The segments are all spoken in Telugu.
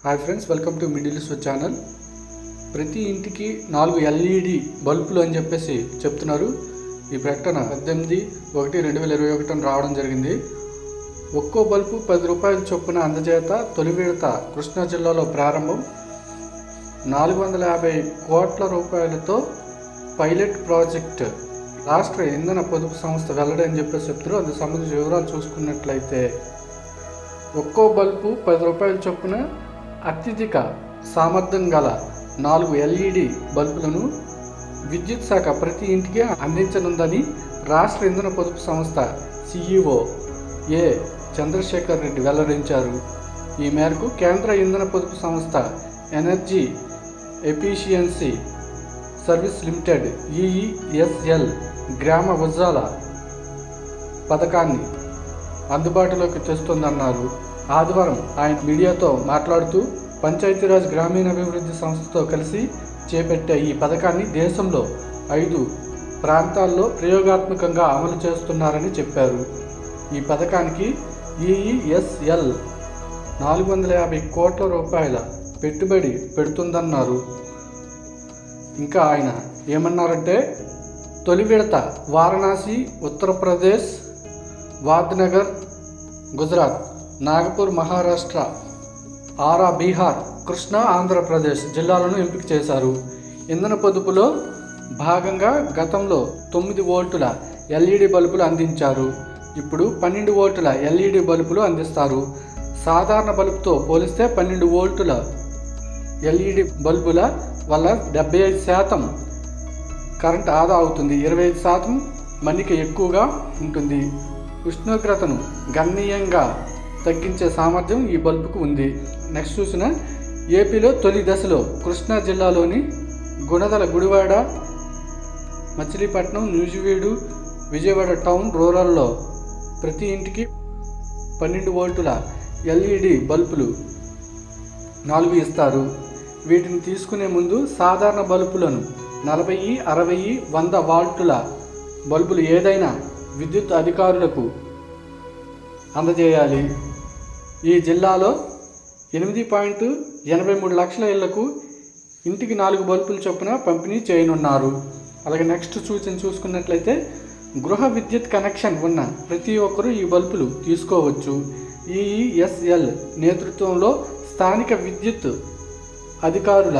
Hi friends, welcome to midilliswar channel. ప్రతి ఇంటికి 4 LED బల్బులు అని చెప్పేసి చెప్తున్నారు. ఈ ప్రకటన 18/1/2021 రావడం జరిగింది. ఒక్కో బల్బు 10 రూపాయల చొప్పున అందజేత తొలి విడత కృష్ణా జిల్లాలో ప్రారంభం. 450 కోట్ల రూపాయలతో పైలట్ ప్రాజెక్ట్ రాష్ట్ర ఇంధన పొదుపు సంస్థ వెల్లడి అని చెప్పేసి చెప్తారు. అందుకు సంబంధించిన వివరాలు చూసుకున్నట్లయితే ఒక్కో బల్బు 10 రూపాయల చొప్పున అత్యధిక సామర్థ్యం గల 4 LED బల్బులను విద్యుత్ శాఖ ప్రతి ఇంటికి అందించనుందని రాష్ట్ర ఇంధన పొదుపు సంస్థ CEO ఏ చంద్రశేఖర్ రెడ్డి వెల్లడించారు. ఈ మేరకు కేంద్ర ఇంధన పొదుపు సంస్థ energy efficiency service limited EESL గ్రామ ఉజ్జాల పథకాన్ని అందుబాటులోకి తెస్తుందన్నారు. ఆదివారం ఆయన మీడియాతో మాట్లాడుతూ పంచాయతీరాజ్ గ్రామీణాభివృద్ధి సంస్థతో కలిసి చేపట్టే ఈ పథకాన్ని దేశంలో 5 ప్రాంతాల్లో ప్రయోగాత్మకంగా అమలు చేస్తున్నారని చెప్పారు. ఈ పథకానికి EESL 450 కోట్ల రూపాయల పెట్టుబడి పెడుతుందన్నారు. ఇంకా ఆయన ఏమన్నారంటే, తొలి విడత వారణాసి ఉత్తరప్రదేశ్, వాద్నగర్ గుజరాత్, నాగపూర్ మహారాష్ట్ర, ఆరా బీహార్, కృష్ణా ఆంధ్రప్రదేశ్ జిల్లాలను ఎంపిక చేశారు. ఇంధన పొదుపులో భాగంగా గతంలో 9 వోల్టుల LED బల్బులు అందించారు. ఇప్పుడు 12 వోల్టుల LED బల్బులు అందిస్తారు. సాధారణ బల్బుతో పోలిస్తే 12 వోల్టుల LED బల్బుల వల్ల 75% కరెంట్ ఆదా అవుతుంది. 25% మన్నిక ఎక్కువగా ఉంటుంది. ఉష్ణోగ్రతను గణనీయంగా తగ్గించే సామర్థ్యం ఈ బల్బుకు ఉంది. నెక్స్ట్ చూసిన ఏపీలో తొలి దశలో కృష్ణా జిల్లాలోని గుణదల, గుడివాడ, మచిలీపట్నం, నూజివీడు, విజయవాడ టౌన్ రూరల్లో ప్రతి ఇంటికి 12 వోల్టుల LED బల్బులు 4 ఇస్తారు. వీటిని తీసుకునే ముందు సాధారణ బల్బులను 40, 60, 100 వాల్టుల బల్బులు ఏదైనా విద్యుత్ అధికారులకు అందజేయాలి. ఈ జిల్లాలో 8.83 లక్షల ఇళ్లకు ఇంటికి 4 బల్బులు చొప్పున పంపిణీ చేయనున్నారు. అలాగే నెక్స్ట్ చూసుకున్నట్లయితే గృహ విద్యుత్ కనెక్షన్ ఉన్న ప్రతి ఒక్కరూ ఈ బల్బులు తీసుకోవచ్చు. EESL నేతృత్వంలో స్థానిక విద్యుత్ అధికారుల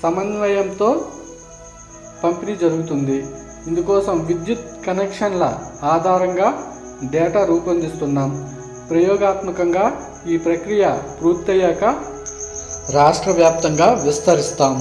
సమన్వయంతో పంపిణీ జరుగుతుంది. ఇందుకోసం విద్యుత్ కనెక్షన్ల ఆధారంగా డేటా రూపొందిస్తున్నాం. ప్రయోగాత్మకంగా ఈ ప్రక్రియ పూర్తయ్యాక రాష్ట్ర వ్యాప్తంగా విస్తరిస్తాం.